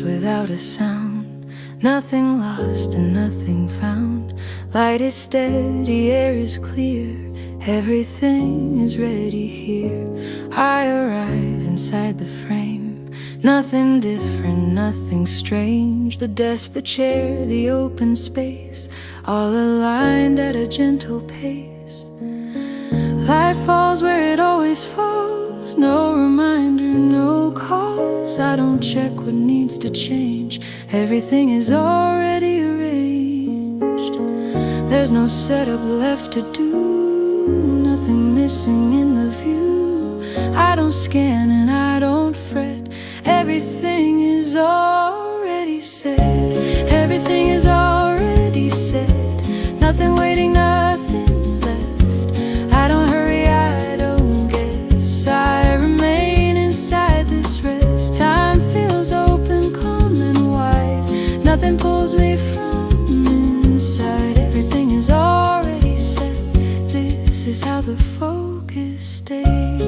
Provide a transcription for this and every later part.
without a sound. Nothing lost and nothing found. Light is steady, air is clear. Everything is ready here. I arrive inside the frame. Nothing different, nothing strange. The desk, the chair, the open space, all aligned at a gentle pace. Light falls where it always falls. No reminder, no cause. I don't check what needs to change. Everything is already arranged. There's no setup left to do. Nothing missing in the view. I don't scan and I don't fret. Everything is already said. Everything is already said. Nothing waiting, nothing left. I don't hurry, I don't guess. I remain inside this rest. Time feels open, calm and wide. Nothing pulls me from inside. Everything is already set. This is how the focus stays.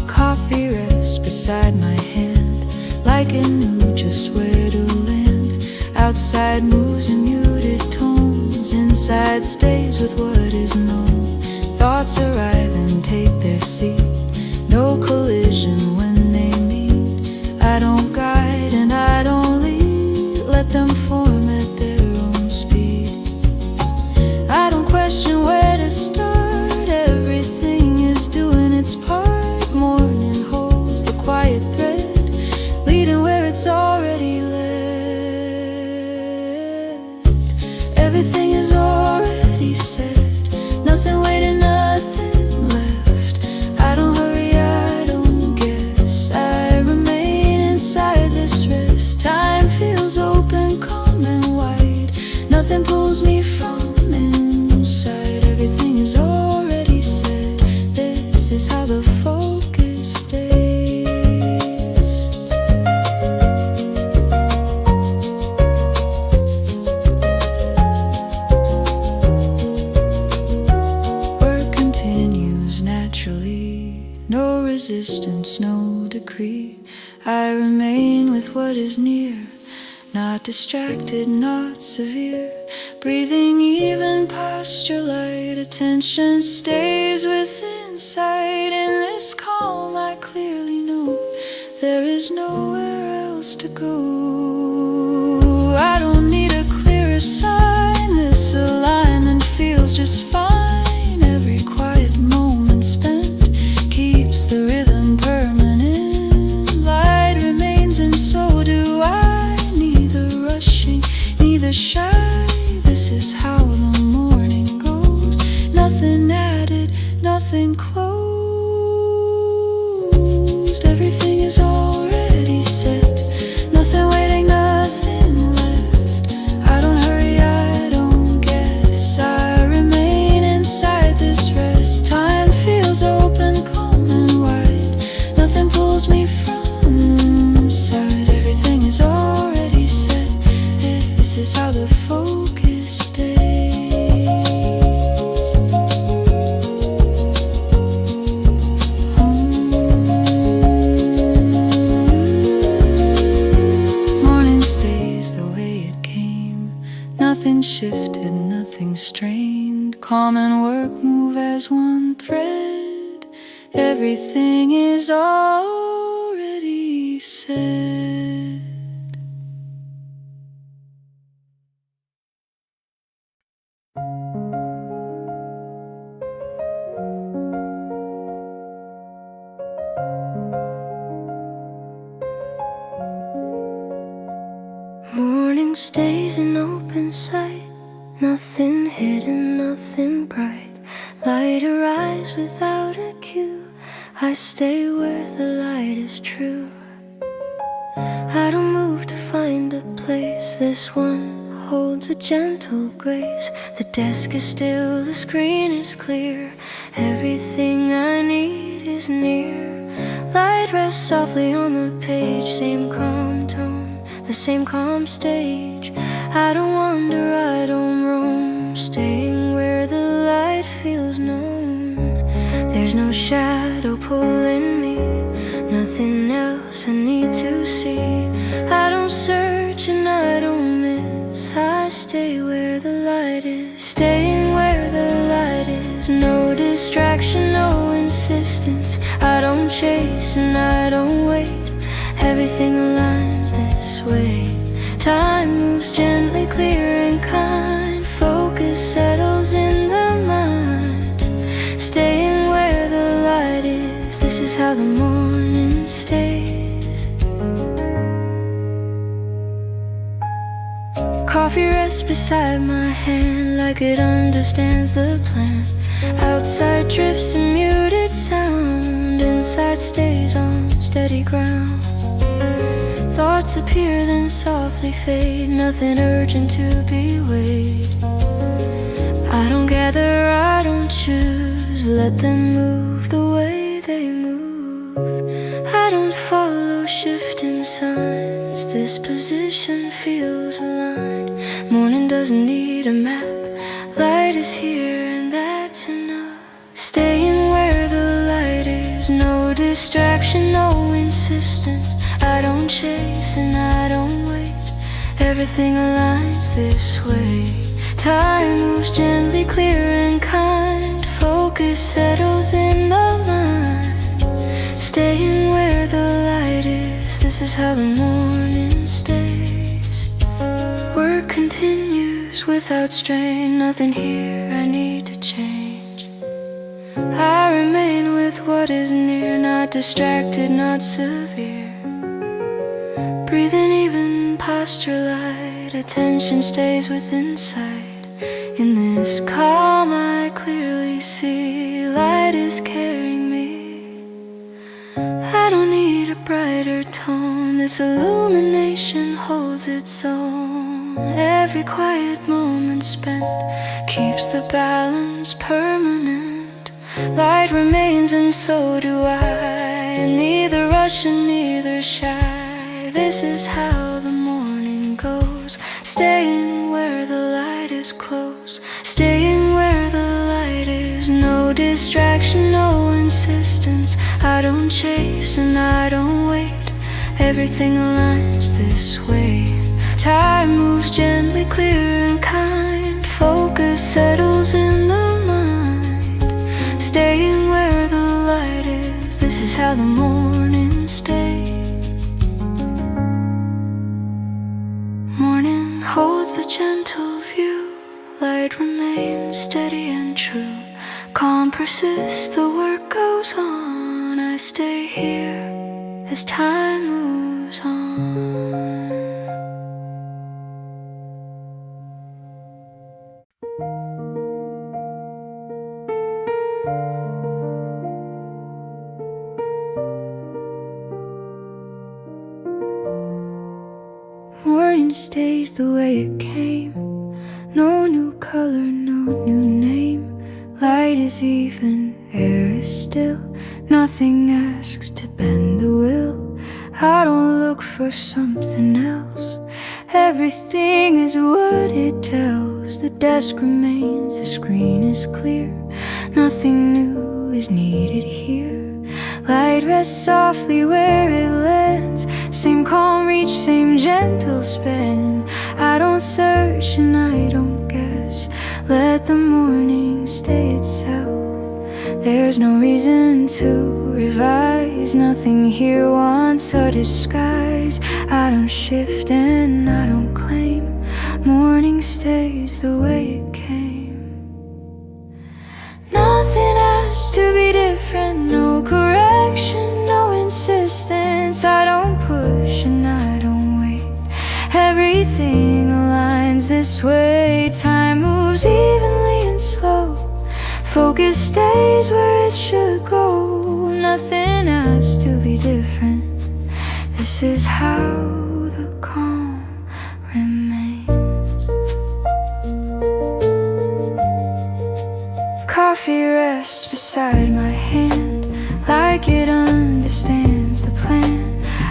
Coffee rests beside my hand, like it knew just where to land. Outside moves in muted tones. Inside stays with what is known. Thoughts arrive and take their seat. No collision when they meet. I don't guide and I don't lead. Let them form at their own speed. I don't question where to start. Everything is doing its part. Morning holds the quiet thread, leading where it's already led. Everything is already said. Nothing waiting, nothing left. I don't hurry, I don't guess. I remain inside this rest. Time feels open, calm and wide. Nothing pulls me from inside. Everything is already said. This is how the focus stays. Work continues naturally. No resistance, no decree. I remain with what is near. Not distracted, not severe. Breathing even posture light. Attention stays within sight. In this calm I clearly know there is nowhere else to go. I don't need a clearer sign. This alignment feels just fine. Every quiet moment spent keeps the rhythm permanent. Light remains and so do I. Rushing, neither shy. This is how the morning goes. Nothing added, nothing closed. Everything is already set. Nothing waiting, nothing left. I don't hurry, I don't guess. I remain inside this rest. Time feels open, calm and wide. Nothing pulls me from inside. Everything is already set. This is how the focus stays. Morning stays the way it came. Nothing shifted, nothing strained. Calm and work move as one thread. Everything is already said. Morning stays in open sight. Nothing hidden, nothing bright. Light arrives without a cue. I stay where the light is true. I don't move to find a place. This one holds a gentle grace. The desk is still, the screen is clear. Everything I need is near. Light rests softly on the page. Same calm tone, the same calm stage. I don't wander, I don't roam. Staying where the light feels known. There's no shadow pulling me, else I need to see. I don't search and I don't miss. I stay where the light is, staying where the light is. No distraction, no insistence. I don't chase and I don't wait. Everything aligns this way. Time moves gently, clear and kind. Focus settles in the mind. Staying where the light is, this is how the morning stays. Coffee rests beside my hand like it understands the plan. Outside drifts in muted sound. Inside stays on steady ground. Thoughts appear then softly fade. Nothing urgent to be weighed. I don't gather, I don't choose. Let them move the way they move. I don't follow shifting signs. This position feels aligned. Morning doesn't need a map. Light is here and that's enough. Staying where the light is. No distraction, no insistence. I don't chase and I don't wait. Everything aligns this way. Time moves gently, clear and kind. Focus settles in the mind. Staying where the light is, this is how the morning stays. Work continues without strain. Nothing here I need to change. I remain with what is near. Not distracted, not severe. Breathing even posture light. Attention stays within sight. In this calm I clearly see light is carrying me. I don't need a brighter tone. This illumination holds its own. Every quiet moment spent keeps the balance permanent. Light remains and so do I. Neither rush and neither shy. This is how the morning goes. Staying where the light is close. Staying where the light is. No distraction, no insistence. I don't chase and I don't wait. Everything aligns this way. Time moves gently, clear and kind. Focus settles in the mind. Staying where the light is. This is how the morning stays. Morning holds the gentle view. Light remains steady and true. Calm persists, the work goes on. I stay here as time moves on. Morning stays the way it came. No new color, no new name. Light is even, air is still. Nothing asks to bend the will. I don't look for something else. Everything is what it tells. The desk remains, the screen is clear. Nothing new is needed here. Light rests softly where it lands. Same calm reach, same gentle span. I don't search and I don't guess. Let the morning stay itself. There's no reason to revise. Nothing here wants a disguise. I don't shift and I don't claim. Morning stays the way it came. Nothing has to be different. No correction, no insistence. I don't push and I don't wait. Everything aligns this way. Time moves evenly and slow. Focus stays where it should go. Nothing has to be different. This is how the calm remains. Coffee rests beside my hand, like it understands the plan.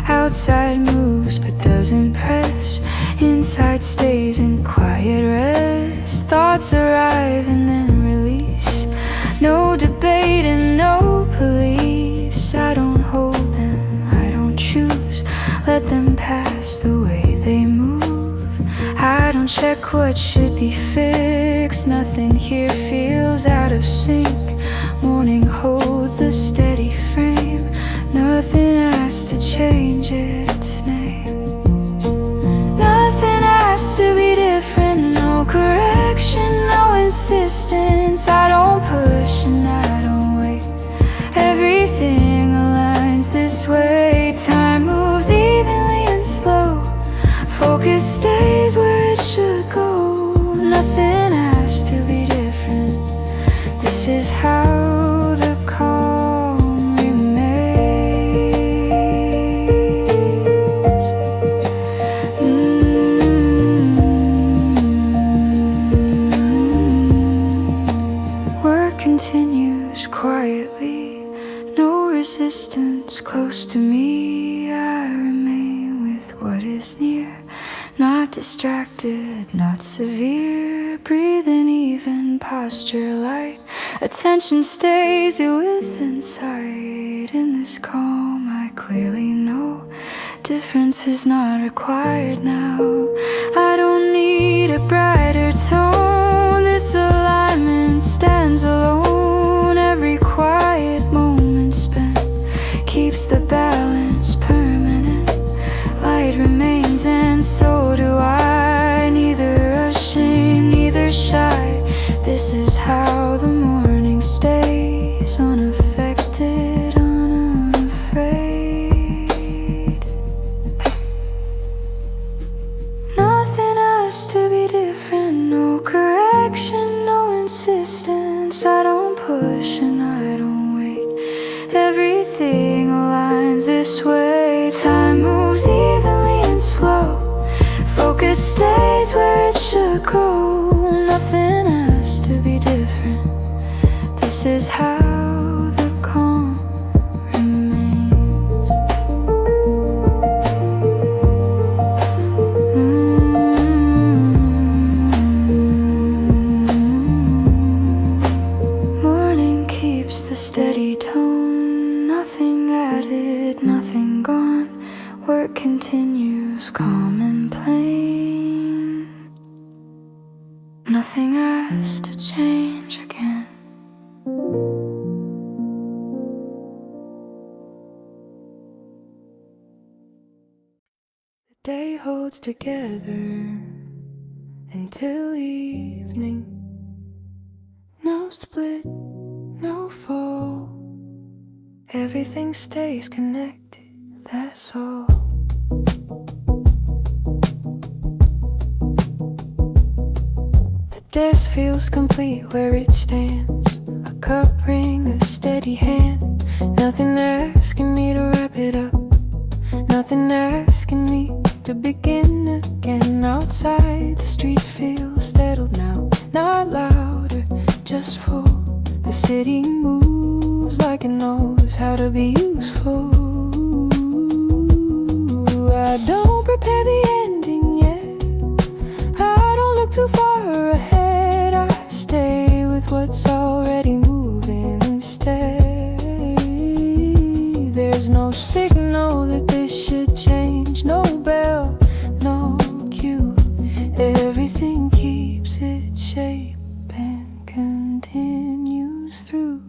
Outside moves but doesn't press. Inside stays in quiet rest. Thoughts arrive and then release. No debate and no police. I don't hold them, I don't choose. them pass the way they move. I don't check what should be fixed. Nothing here feels out of sync. Morning holds the steady frame. Nothing has to change its name. Nothing has to be different. No correction, no insistence. I don't push and I don't wait. Everything aligns this way. Time moves evenly and slow. Focus stays where it should go. Nothing has to be different. This is how the calm remains. Work continues quietly. No resistance close to me. I remain with what is near. Not distracted, not severe. Breathing even, posture light. Attention stays within sight. In this calm I clearly know difference is not required now. I don't need a brighter tone. This alignment stands alone. Every quiet moment spent keeps the balance permanent. Light remains and so do I. Neither ashamed, neither shy. This is how the morning stays. Unaffected, unafraid. Nothing has to be different. No correction, no insistence. I don't push and I don't wait. Everything aligns this way. Time moves evenly and slow. Focus stays where it should go. Nothing has to be different. This is how the calm remains. Morning keeps the steady tone. Nothing added, nothing gone. Work continues calm and plain. Nothing has to change again. The day holds together until evening. No split, no fall. Everything stays connected, that's all. The desk feels complete where it stands. A cup ring, a steady hand. Nothing asking me to wrap it up. Nothing asking me to begin again. Outside the street feels settled now. Not louder, just full. The city moves like it knows how to be useful. I don't prepare the ending yet. I don't look too far ahead. I stay with what's already moving instead. There's no signal that this should change. No bell, no cue. Everything keeps its shape and continues through.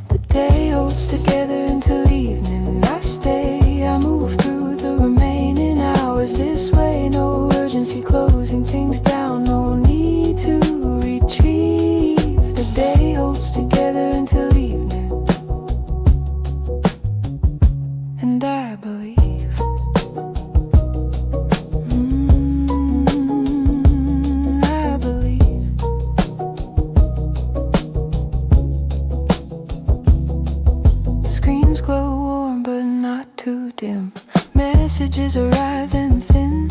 The day holds together until evening. I stay, I move through the remaining hours this way. No urgency closing things down. No need to retrieve. The day holds together until evening. And I believe. I believe. The screens glow warm but not too dim. Messages arrive and thin.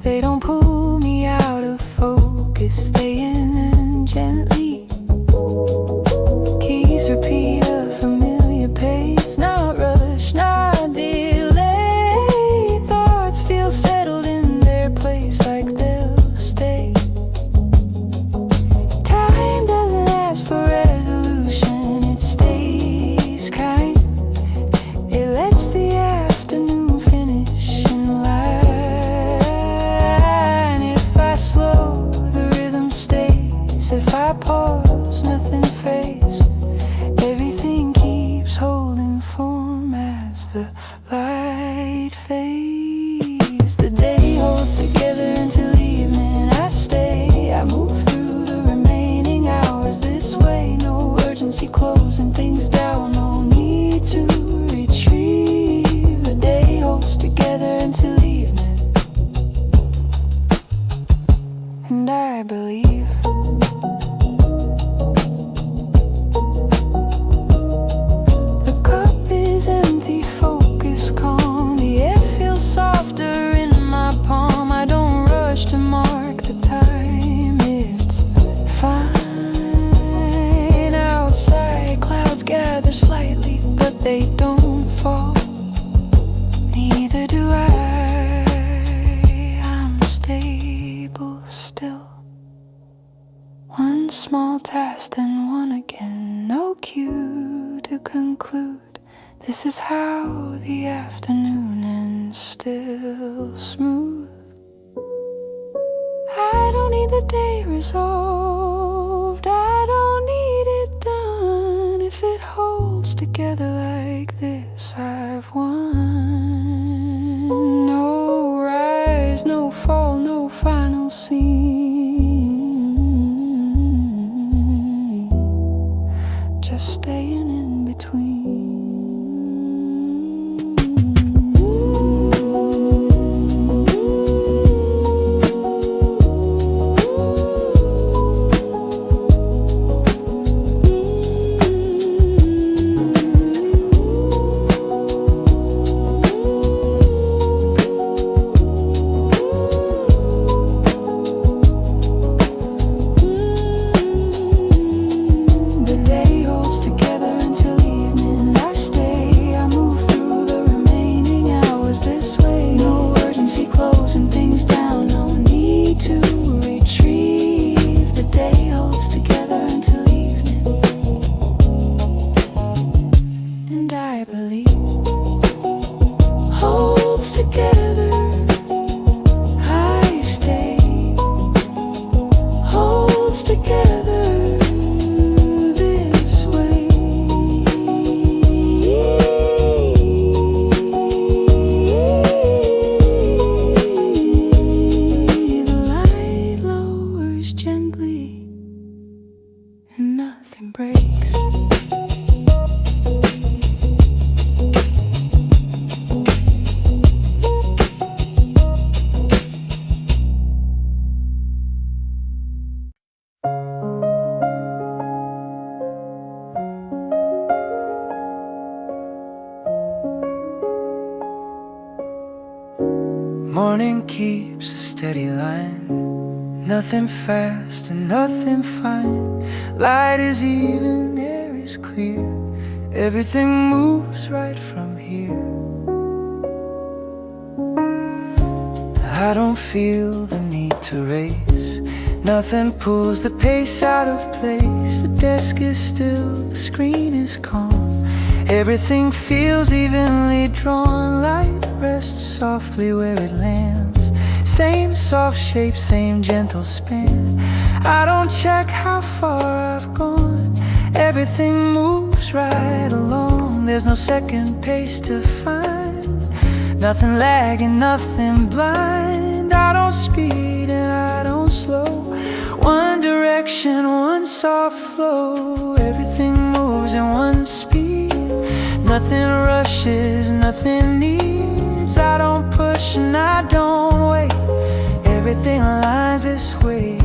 They don't pull me out of focus. They in and gently. Keys repeat a familiar pace. Not rush, not delay. Thoughts feel settled in their place like they'll stay. Time doesn't ask for resolution. It stays kind. It lets the afternoon finish and The day holds together until evening. I stay, I move through the remaining hours this way. No urgency closing things down, no need to retrieve. The day holds together until evening, and I believe. The cup is empty, focus calm. The air feels softer in my palm. I don't rush to mark the time, it's fine. Outside clouds gather slightly, but they don't fall. Neither do I. I'm stable still. One small task, then one again. No cue to conclude. This is how the afternoon ends, still smooth. I don't need the day resolved, I don't need it done. If it holds together like this, I've won. No rise, no fall, no final scene, just staying in between. Nothing breaks. Morning keeps a steady line, nothing fast and nothing fine. Light is even, air is clear, everything moves right from here. I don't feel the need to race, nothing pulls the pace out of place. The desk is still, the screen is calm, everything feels evenly drawn. Light rests softly where it lands, same soft shape, same gentle span. I don't check how far I've gone, everything moves right along. There's no second pace to find, nothing lagging, nothing blind. I don't speed and I don't slow, one direction, one soft flow. Everything moves in one speed, nothing rushes, nothing needs. I don't push and I don't wait, everything aligns this way.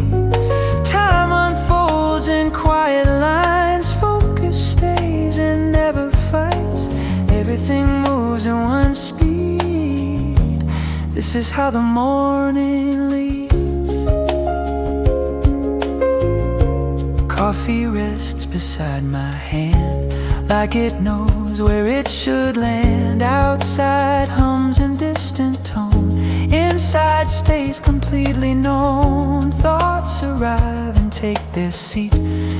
Time unfolds in quiet lines, focus stays and never fights. Everything moves in one speed, this is how the morning leads. Coffee rests beside my hand, like it knows where it should land. Outside hums in distant tone, inside stays completely known. Thoughts arrive and take their seat,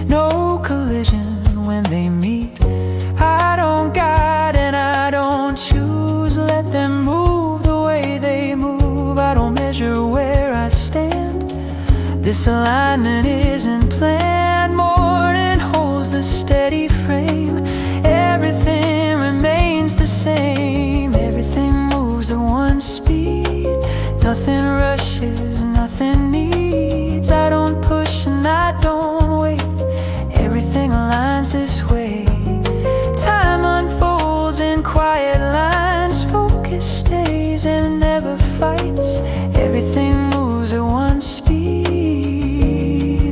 no collision when they meet. I don't guide and I don't choose, let them move the way they move. I don't measure where I stand, this alignment isn't planned. Morning holds the steady frame, everything remains the same. Everything moves at one speed, Nothing rushes, nothing needs. I don't push and I don't wait. Everything aligns this way. Time unfolds in quiet lines. Focus stays and never fights. Everything moves at one speed.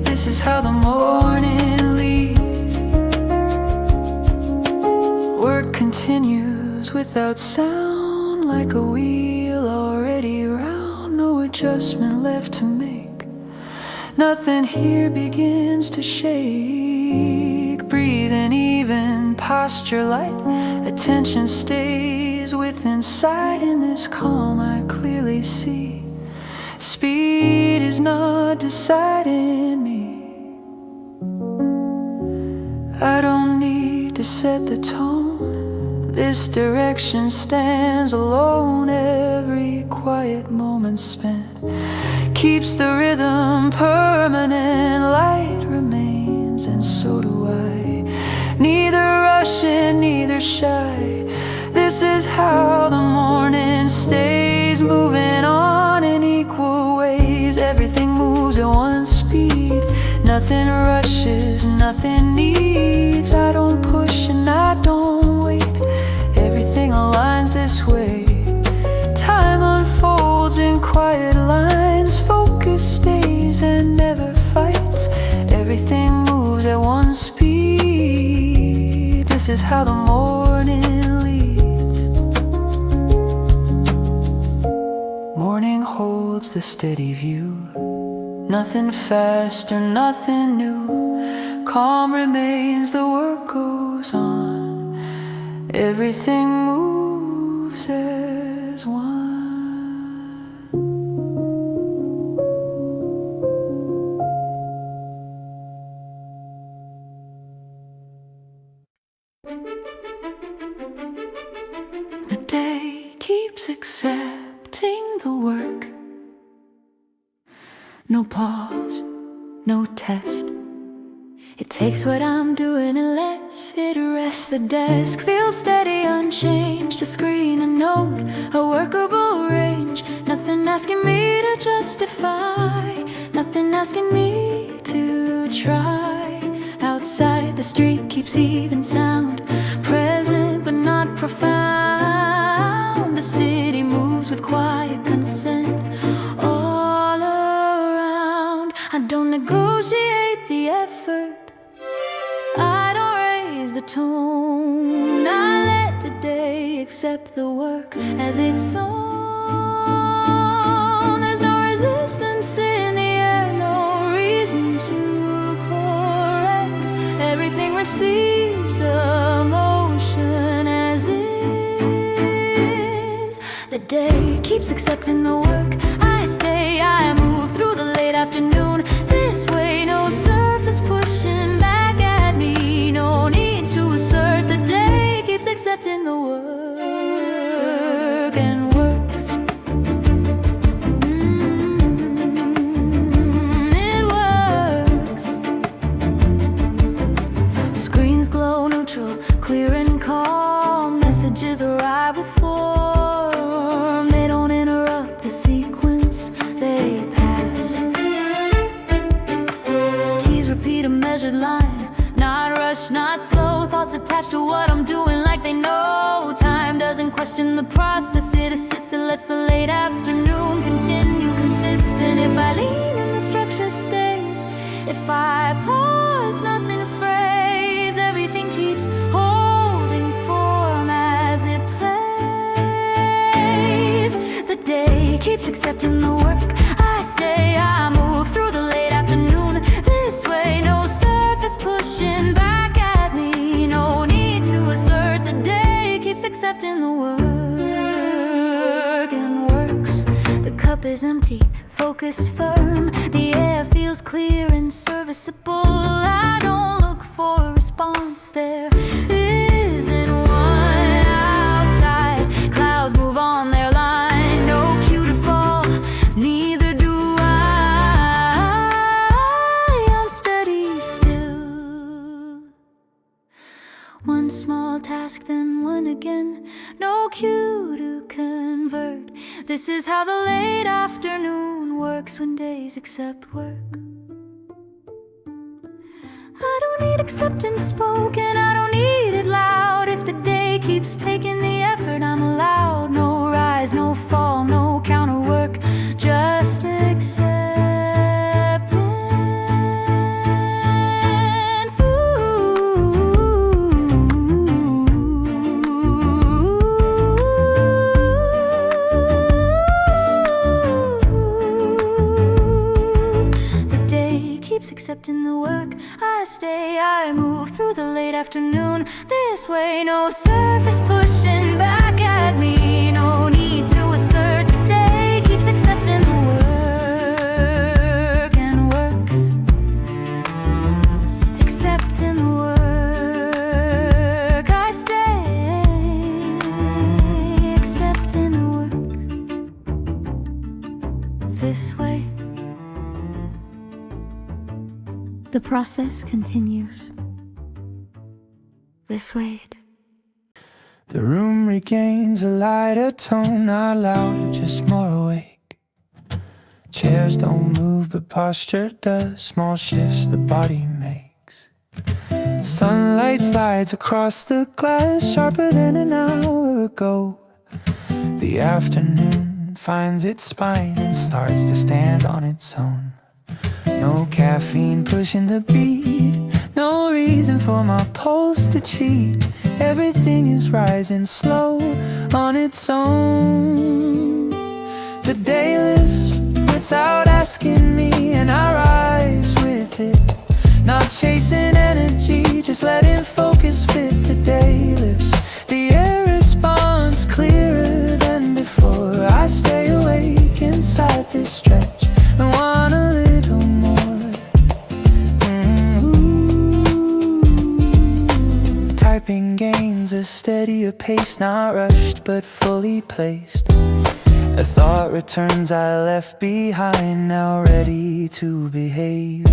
This is how the morning leads. Work continues without sound, like a wheel already round. No adjustment left to make. Nothing here begins to shake. Breathe and even posture light. Attention stays within sight. In this calm I clearly see speed is not deciding me. I don't need to set the tone. This direction stands alone. Every quiet moment spent keeps the rhythm permanent. Light remains and so do I. Neither rushing, neither shy. This is how the morning stays, moving on in equal ways. Everything moves at one speed. Nothing rushes, nothing needs. I don't push and I don't wait. Everything aligns this way. Time unfolds in quiet lines. Focus stays and never fights. Everything moves at one speed. This is how the morning leads. Morning holds the steady view. Nothing fast or nothing new. Calm remains, the work goes on. Everything moves as one. The day keeps accepting the work. No pause, no test. It takes what I'm doing and lets it rest. The desk feels steady, unchanged. A screen, a note, a workable range. Nothing asking me to justify. Nothing asking me to try. Outside the street keeps even sound. Present but not profound. The city moves with quiet consent. All around, I don't negotiate the effort. I don't raise the tone. I let the day accept the work as its own. There's no resistance in the air, no reason to correct. Everything receives the motion as is. The day keeps accepting the work. I stay, I move through the late afternoon. This way, no surface pushing back at me. No need to assert. The day keeps accepting the work and works. It works. Screens glow neutral, clear and calm. Messages arrive with form. They don't interrupt the sequence, they pass. Keys repeat a measured line. Not rush, not slow. Thoughts attached to what I'm doing like they know. Time doesn't question the process. It assists, it lets the late afternoon continue consistent. If I lean in, the structure stays. If I pause, nothing frays. Everything keeps holding form as it plays. The day keeps accepting the work. I stay, I move through the late afternoon. This way, no surface pushing back at me. No need to assert. The day keeps accepting the work and works. The cup is empty, focus firm. The air feels clear and serviceable. I don't look for a response. There isn't one outside. Clouds move on their line. No cue to fall, neither do I. I'm steady still. One small task, then one sun again. No cue to convert. This is how the late afternoon works when days accept work. I don't need acceptance spoken, I don't need it loud. If the day keeps taking the effort, I'm allowed. No rise, no fall, no counter work, just acceptance. The day keeps accepting the work. I stay, I move through the late afternoon. This way, no surface pushing back at me. No need to assert. The day keeps accepting the work and works. Accepting the work. I stay, accepting the work. This way. The process continues. This way. The room regains a lighter tone, not louder, just more awake. Chairs don't move, but posture does. Small shifts the body makes. Sunlight slides across the glass, sharper than an hour ago. The afternoon finds its spine and starts to stand on its own. No caffeine pushing the beat, no reason for my pulse to cheat. Everything is rising slow on its own. The day lives without asking me, and I rise with it. Not chasing energy, just letting focus fit. The day lives, the air responds clearer than before. I stay awake inside this stretch and want a little more. Typing gains a steadier pace, not rushed but fully placed. A thought returns I left behind, now ready to behave.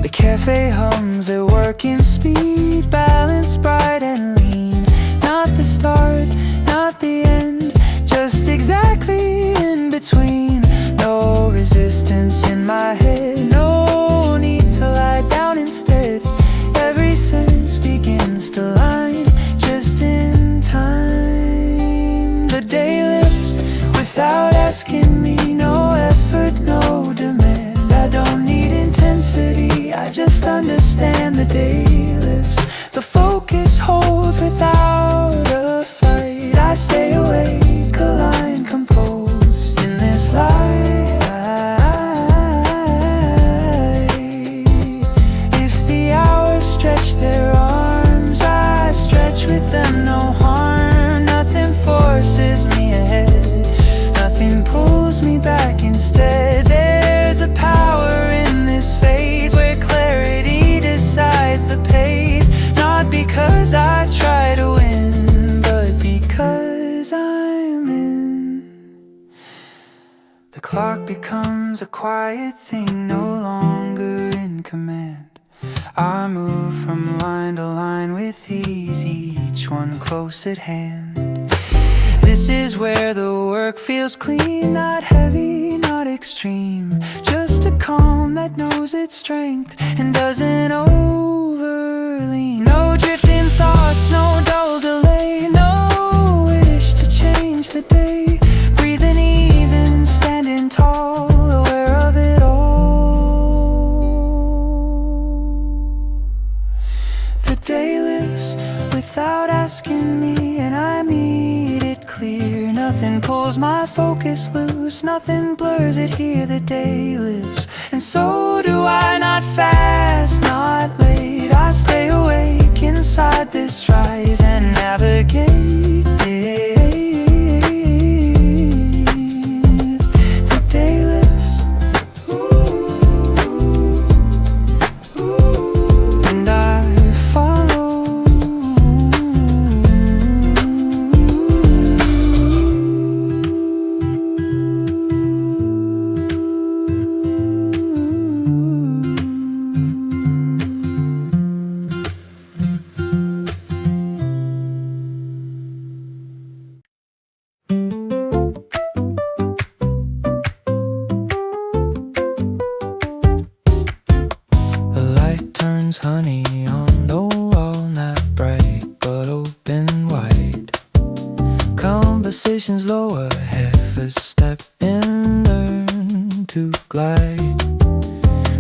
The cafe hums at working speed, balanced, bright and lean. Not the start, not the end, just exactly in between. No resistance in my head, no need to lie down instead. Every sense begins to line just in time. The day lives without asking me, no effort, no demand. I don't need intensity, I just understand. The day lives, the focus holds without a fight. I stay awake, aligned, composed in this light. If the hours stretch their arms, I stretch with them, no harm. Nothing forces me ahead, nothing pulls me back instead. There's a power in this phase where clarity decides the pace. Not because I try to win, but because I'm in. The clock becomes a quiet thing, no longer in command. I move from line to line with ease, each one close at hand. This is where the work feels clean, not heavy, not extreme. Just a calm that knows its strength and doesn't overlean. No drifting thoughts, no dull delay, no wish to change the day. Breathing even, standing tall, aware of it all. The day lives without asking me, and I meet it clear. Nothing pulls my focus loose, nothing blurs it here. The day lives, and so do I. Not fast, not late, I stay awake inside this rise and navigate it. The day lives, and I follow. Diamonds, honey on the wall, not bright but open wide. Conversations lower, half a step and learn to glide.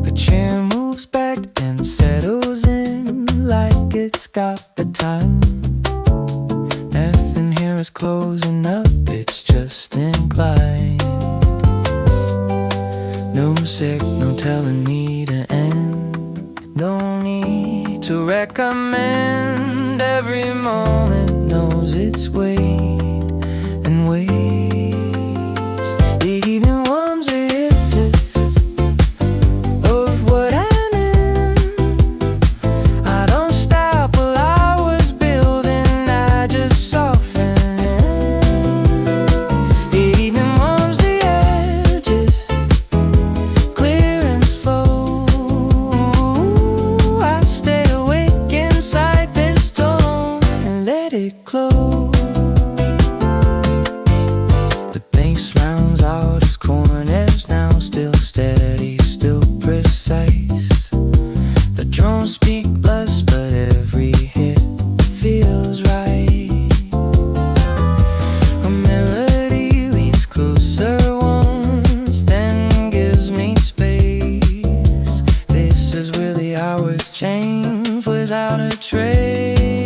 The chair moves back and settles in like it's got the time. Nothing here is closing up, it's just inclined. No signal telling me to end, no need to recommend. Every moment knows its weight and waste. It even warms the edges of what I'm in. I don't stop while I was building, I just soften. It even warms the edges, clear and slow. I stay awake inside this dome and let it glow. The bass rounds out its corners now, still steady, still precise. The drums speak less, but every hit feels right. A melody leans closer once, then gives me space. This is where the hours change without a trace.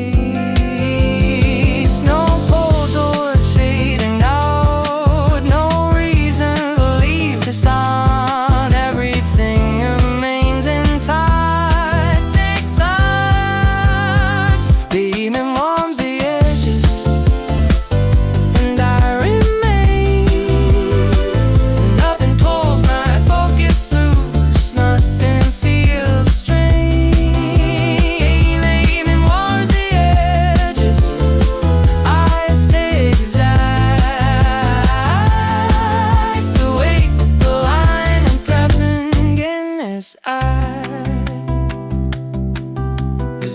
No pole torch fading out, no reason to leave the sound. Everything remains intact, exact. The evening warms the edges, and I remain. Nothing pulls my focus loose, nothing feels strange. The evening warms the edges, I stay exact. Awake with the line I'm prepping again as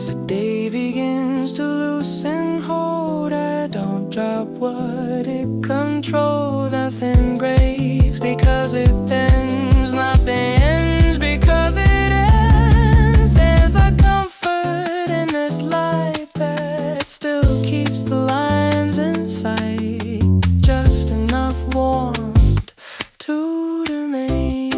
the day begins to loosen hold, I don't drop what it controlled. Nothing breaks because it ends, nothing ends because it ends. There's a comfort in this light that still keeps the lines in sight, just enough warmth to remain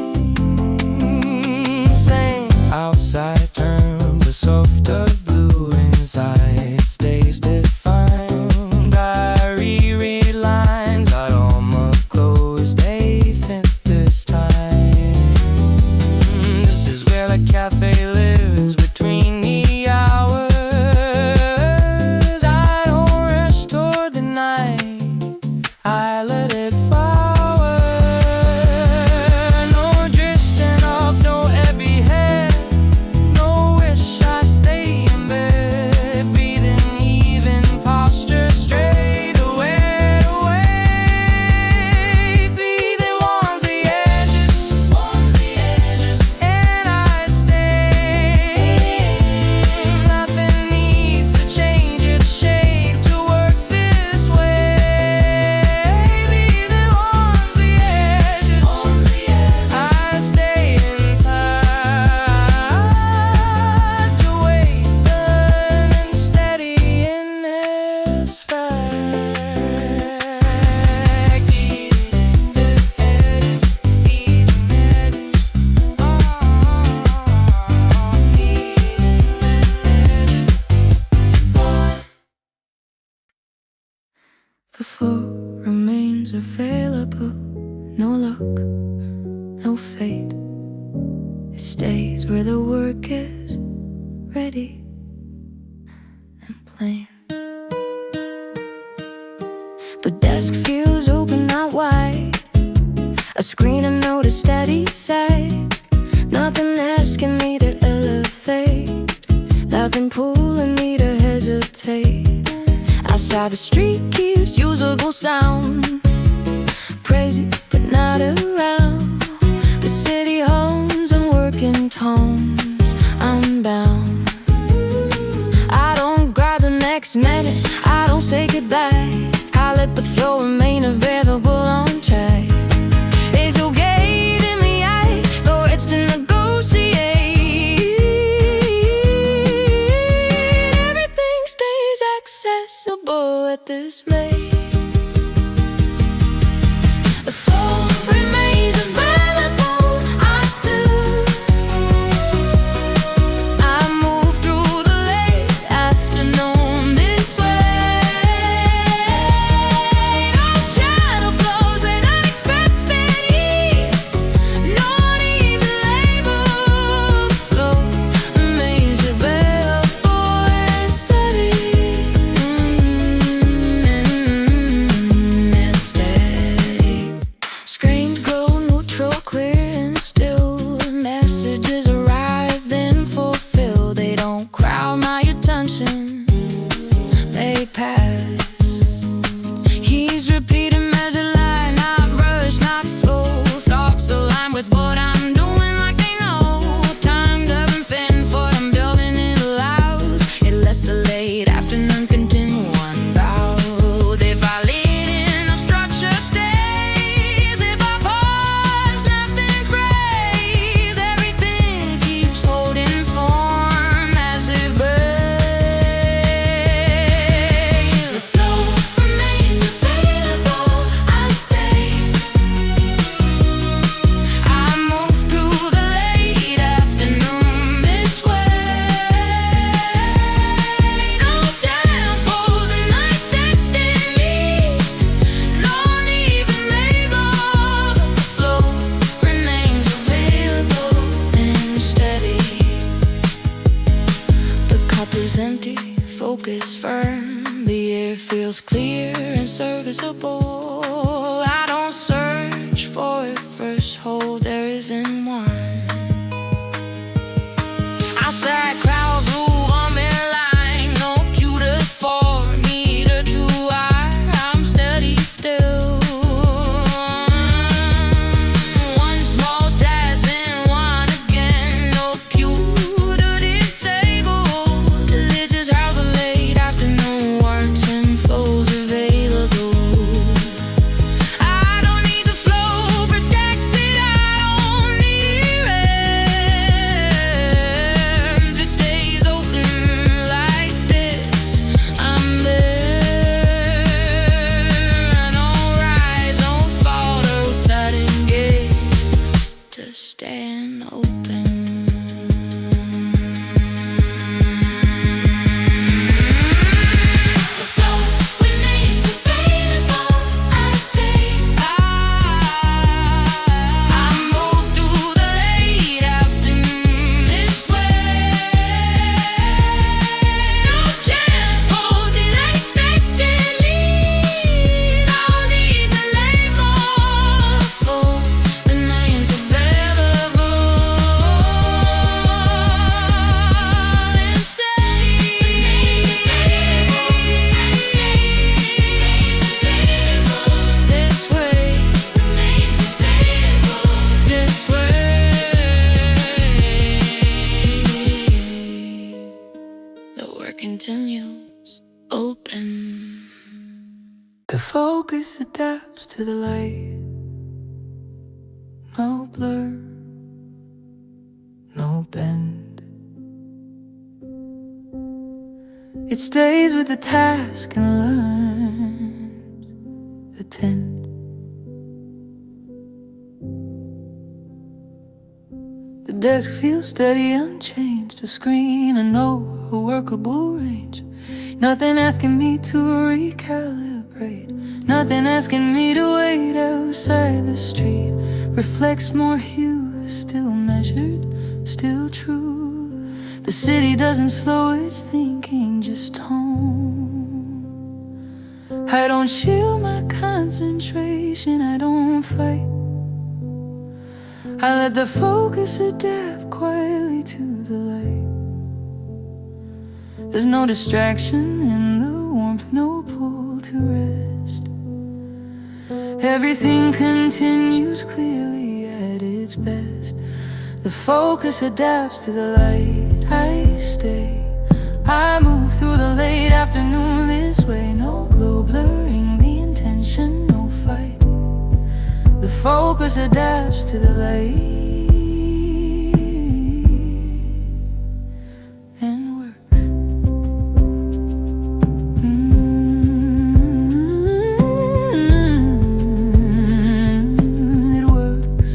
sane. Outside turns a softer blue, inside stays defined. I reread lines I almost closed, they fit this time. This is where the cafe lives between the hours. I don't rush toward the night, I let it flower. No drifting off, no heavy head, no wish, I stay in bed. Breathing even, posture straight away, away. Breathing warms the edges, and I stay. Nothing needs to change its shape to work this way. Breathing warms the edges, I stay inside to wait, firm and steady in this fact. The floor remains available, no luck, no fate. It stays where the work is ready and plain. The desk feels open, not wide. A screen, a note, a steady sight. Nothing asking me to elevate, nothing pulling me to hesitate. Outside the street keeps usable sound, crazy but not around. The city homes and working tones, I'm bound. I don't grab the next minute, I don't say goodbye. I let the flow remain available on track. It's okay in the eye, though it's to negotiate. with what I'm doing like they know. Time doesn't fend for them building, it allows. It lets the late afternoon continue unbowed. If I lead in, no structure stays. If I pause, nothing craves. Everything keeps holding form as it breaks. The flow remains available. I stay. I move through the late afternoon this way. No tempos and nights that lead. No even label. The flow remains available and steady. The cup is empty, focus firm. The air feels clear and serviceable. I don't search for it first, hold there isn't one. Outside crowds move on their line, no cue to for me to do. I'm steady still. One small task and one again, no cue to disable. This is how the late afternoon works and flows available. I don't need the flow protected, I don't need it. If it stays open like this, I'm there. No rise, no fall, no sudden gate, just staying open. The flow remains available. I stay. I move through the late afternoon this way. No tempos unexpectedly. Don't even label. The flow remains available and this way. This way. The work continues open. The focus adapts to the light. No blur, no bend. It stays with the task and learns the tend. The desk feels steady, unchanged. A screen, a note, a workable range. Nothing asking me to recalibrate. Nothing asking me to wait outside the street. Reflects more hue, still measured, still true. The city doesn't slow its thinking, just tone. I don't shield my concentration, I don't fight. I let the focus adapt quietly to the light. There's no distraction in the warmth, no pull to rest. Everything continues clearly at its best. The focus adapts to the light. I stay. I move through the late afternoon this way. No glow blurring the intention, no fight. The focus adapts to the light and works. It works.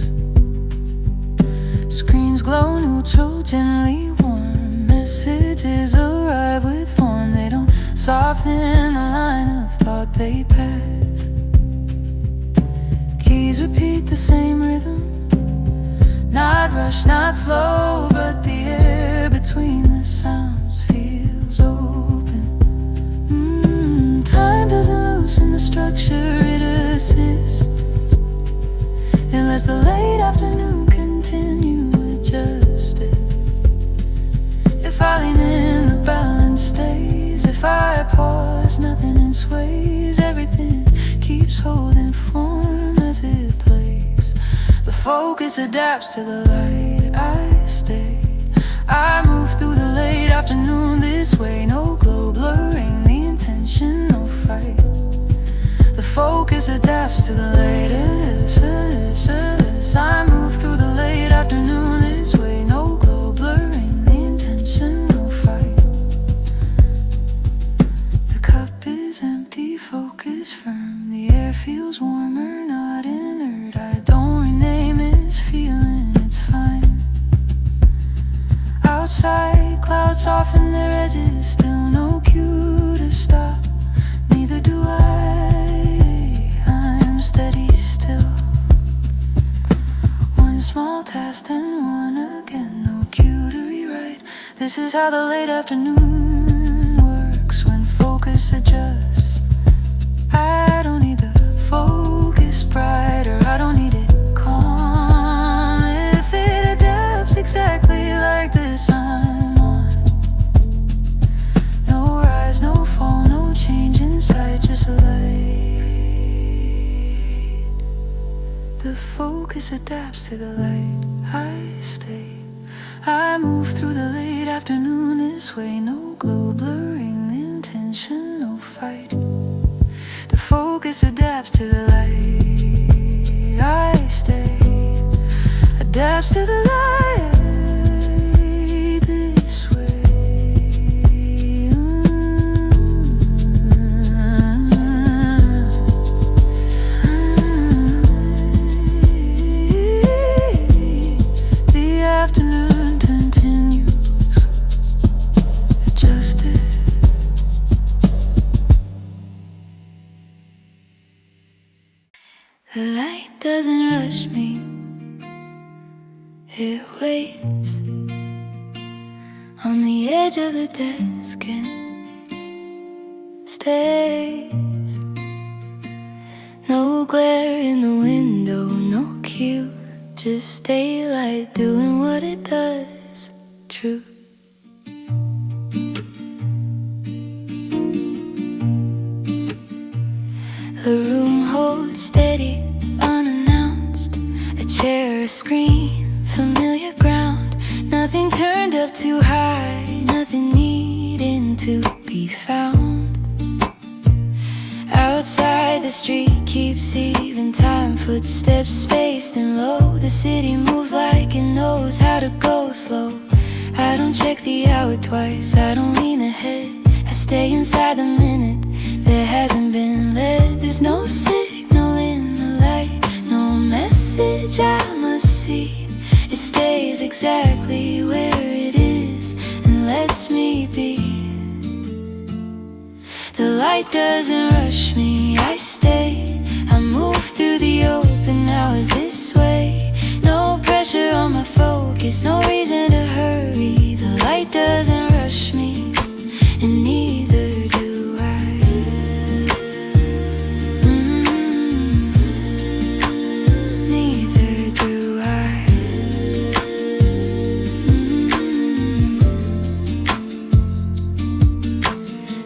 Screens glow neutral, gently warm. Messages arrive with form. They don't soften the line of thought they pass. Keys repeat the same rhythm. Not rushed, not slow, but the air between the sounds feels open. Time doesn't loosen the structure, it assists. It lets the late afternoon continue adjusted. If I lean in, the balance stays. If I pause, nothing in sways. Everything keeps holding form as it plays. The focus adapts to the light. I stay. I move through the late afternoon this way. No glow blurring the intention, no fight. The focus adapts to the late. I move through the late afternoon this way. No glow blurring the intention, no fight. The cup is empty, focus firm. The air feels warmer, not inert. I don't rename this feeling, it's fine. Outside, clouds soften their edges. Still no cue to stop. Neither do I'm steady still. One small task, then one again. No cue to rewrite. This is how the late afternoon works when focus adjusts. I don't need the focus brighter. I don't need it calm. If it adapts exactly like this, I'm on. No rise, no fall, no change in sight, just light. The focus adapts to the light. I stay. I move through the late afternoon this way. No glow blurring the intention, no fight. The focus adapts to the light. I stay. Adapts to the light this way. The afternoon continues, adjusted. The light doesn't rush me, it waits on the edge of the desk and stays. No glare in the window, no cue, just daylight doing what it does, true. The room holds steady, unannounced. A chair, a screen, familiar ground. Nothing turned up too high, nothing needing to be found. Outside the street keeps even time. Footsteps spaced and low. The city moves like it knows how to go slow. I don't check the hour twice, I don't lean ahead. I stay inside the minute, there hasn't been led. There's no signal in the light, no message I must see. It stays exactly where it is and lets me be. The light doesn't rush me, I stay. I move through the open hours this way. No pressure on my focus, no reason to hurry. The light doesn't rush me, and neither do I. Neither do I.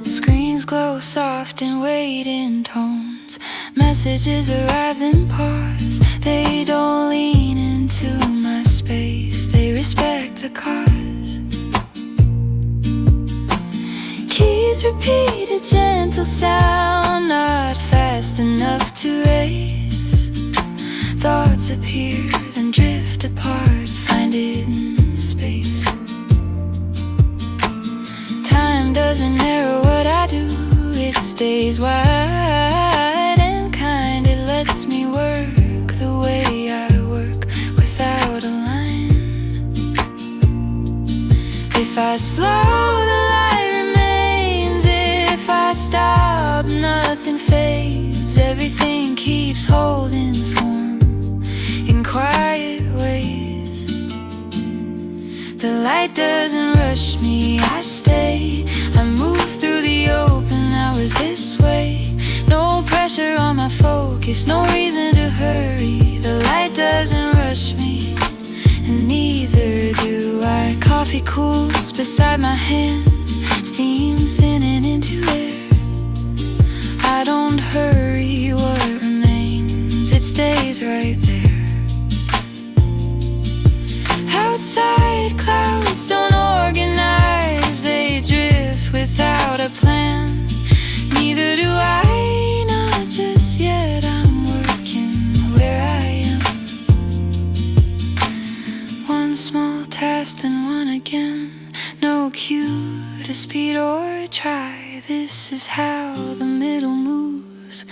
Screens glow soft and waiting tones. Messages arrive then pause. They don't lean into my space, they respect the cause. Keys repeat a gentle sound, not fast enough to raise. Thoughts appear, then drift apart, find it in space. Time doesn't narrow what I do, it stays wide and kind. It lets me work the way I work, without a line. If I slow, the light remains. If I stop, nothing fades. Everything keeps holding form in quiet ways. The light doesn't rush me, I stay. I move through the open hours this way. No pressure on my focus, no reason to hurry. The light doesn't rush me, and neither do I. Coffee cools beside my hand, steam thinning into air. I don't hurry what remains, it stays right there. One small task, then one again. No cue to speed or try. This is how the middle moves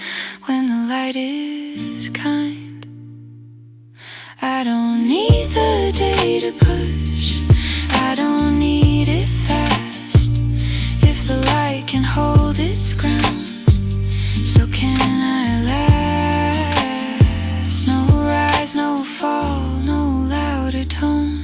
when the light is kind. I don't need the day to push, I don't need it fast. If the light can hold its ground, so can I last. No rise, no fall, no louder tone,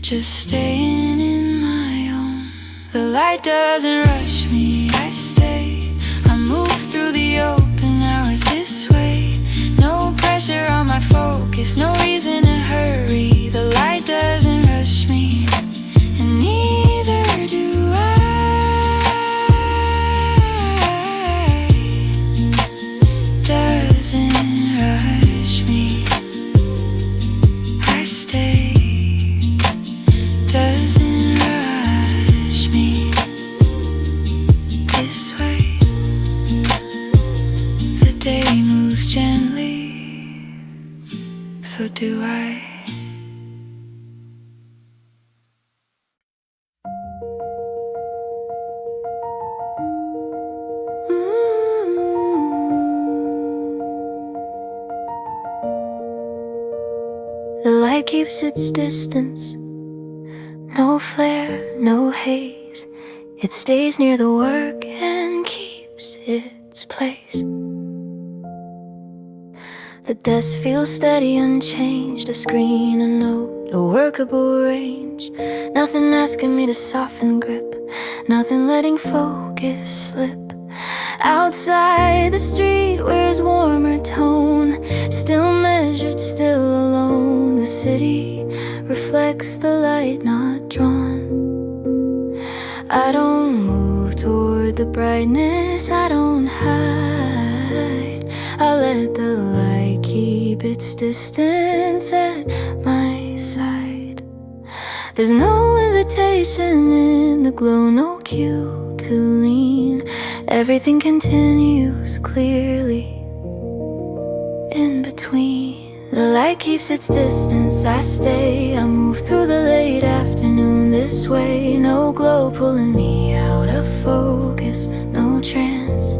just staying in my own. The light doesn't rush me, I stay. I move through the open hours this way. No pressure on my focus, no reason to hurry. The light doesn't rush me, and neither do I. Doesn't rush me, I stay. Doesn't rush me this way. The day moves gently, so do I. The light keeps its distance, no flare, no haze. It stays near the work and keeps its place. The desk feels steady, unchanged. A screen, a note, a workable range. Nothing asking me to soften grip, nothing letting focus slip. Outside the street wears warmer tone, still measured, still alone. The city reflects the light, not drawn. I don't move toward the brightness, I don't hide. I let the light keep its distance at my side. There's no invitation in the glow, no cue to lean. Everything continues clearly in between. The light keeps its distance, I stay. I move through the late afternoon this way. No glow pulling me out of focus, no trance.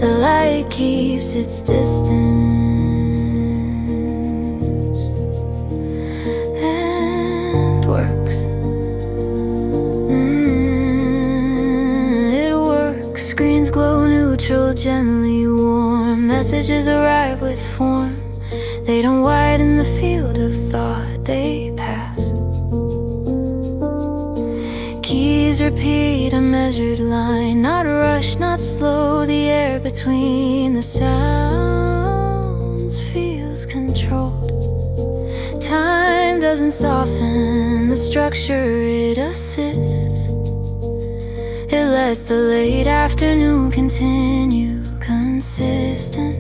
The light keeps its distance and works. It works. Screens glow neutral, gently warm. Messages arrive with form. They don't widen the field of thought, they pass. Keys repeat a measured line, not rush, not slow. The air between the sounds feels controlled. Time doesn't soften the structure, it assists. It lets the late afternoon continue consistent.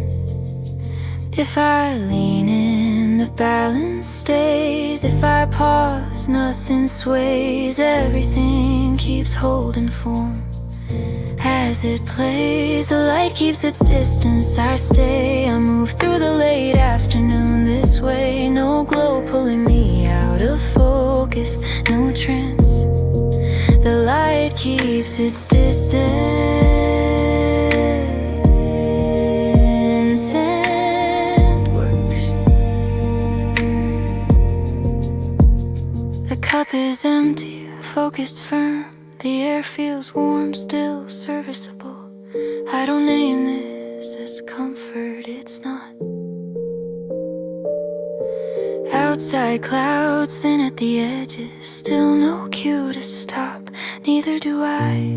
If I lean in, the balance stays. If I pause, nothing sways. Everything keeps holding form as it plays. The light keeps its distance, I stay. I move through the late afternoon this way. No glow pulling me out of focus, no trance. The light keeps its distance and works. The cup is empty, focused firm. The air feels warm, still serviceable. I don't name this as comfort, it's not. Outside clouds thin at the edges, still no cue to stop. Neither do I.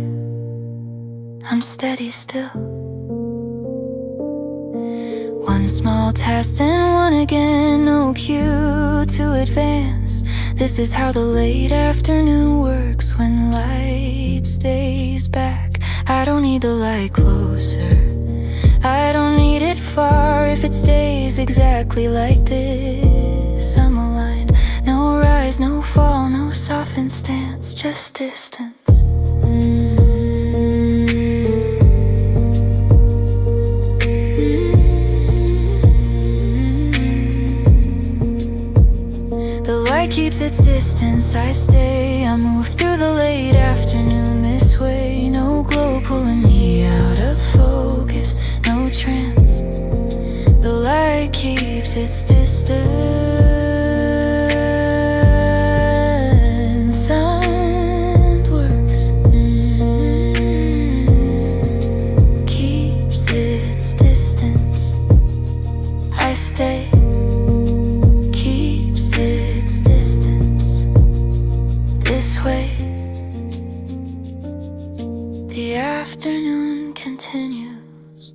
I'm steady still. One small task, then one again. No cue to advance. This is how the late afternoon works when light stays back. I don't need the light closer, I don't need it far. If it stays exactly like this, I'm aligned. No rise, no fall, no softened stance, just distance. The light Light keeps its distance, I stay. I move through the late afternoon this way. No glow pulling me out of focus, no trance. The light keeps its distance and works. Keeps its distance, I stay. Keeps its distance this way. The afternoon continues,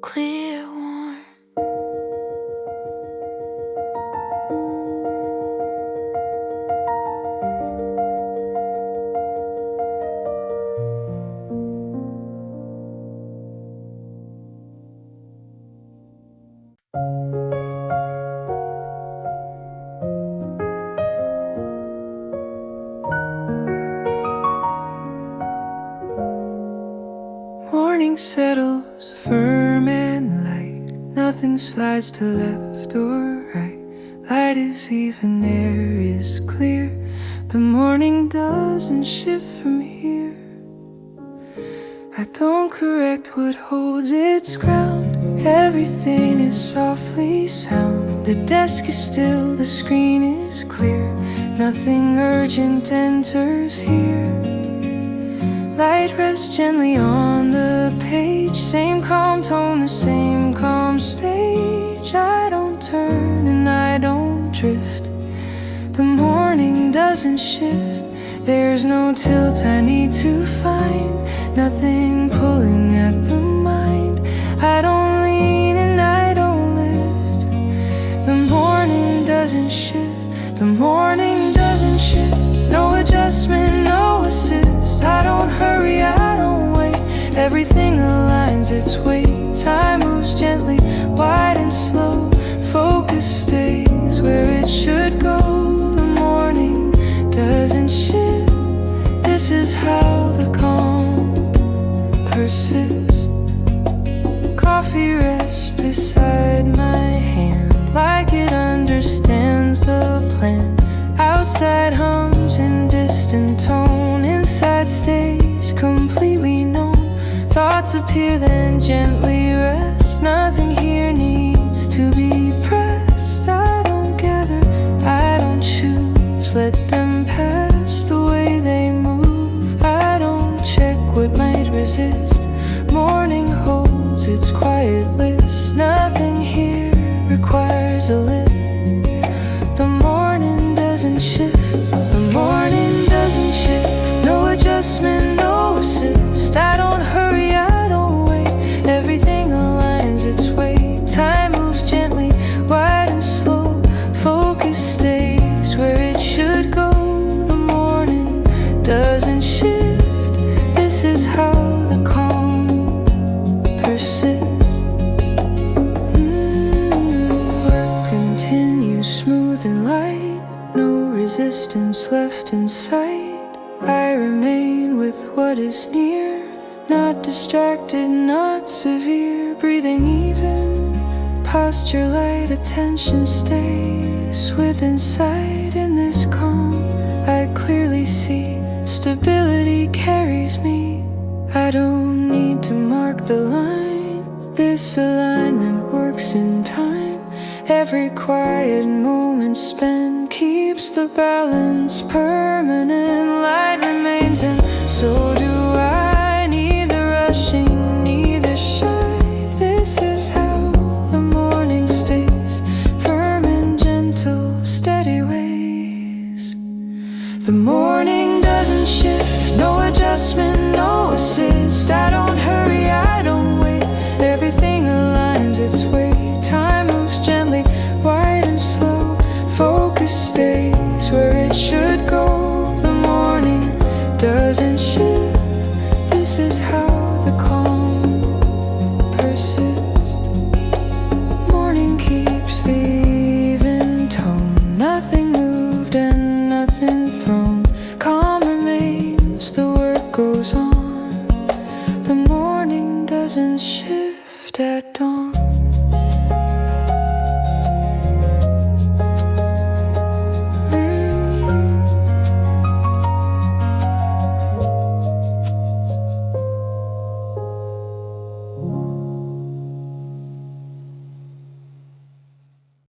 clear, warm. Morning settles firm and light. Nothing slides to left or right. Light is even, air is clear. The morning doesn't shift from here. I don't correct what holds its ground. Everything is softly sound. The desk is still, the screen is clear. Nothing urgent enters here. Light rests gently on the page. Same calm tone, the same calm stage. I don't turn and I don't drift. The morning doesn't shift. There's no tilt I need to find. Nothing pulling at the mind. I don't lean and I don't lift. The morning doesn't shift. The morning doesn't shift. No adjustment, no assist. I don't hurry, I don't wait. Everything aligns its weight. Time moves gently, wide and slow. Focus stays where it should go. The morning doesn't shift. This is how the calm persists. Coffee rests beside my hand, like it understands the plan. Outside hums in distant tone. Inside stays completely known. Thoughts appear then gently rest. Nothing here needs to be pressed. I don't gather, I don't choose. Let them pass the way they move. I don't check what might resist. Morning holds its quiet list. Nothing here requires a lift. The morning doesn't shift. The morning doesn't shift. No adjustment, no assist. I don't hurry, I don't wait. Everything aligns its way. Time moves gently, wide and slow. Focus stays where it should go. The morning doesn't shift. This is how the calm persists. Work continues smooth and light. No resistance left in sight. I remain with what is near. Not distracted, not severe. Breathing even, posture light. Attention stays within sight. In this calm I clearly see. Stability carries me. I don't need to mark the line. This alignment works in time. Every quiet moment spent keeps the balance permanent. Light remains and so do I. Neither rushing, neither shy. This is how the morning stays. Firm and gentle, steady ways. The morning doesn't shift. No adjustment, no assist. I don't hurry, I don't wait. Everything aligns its way.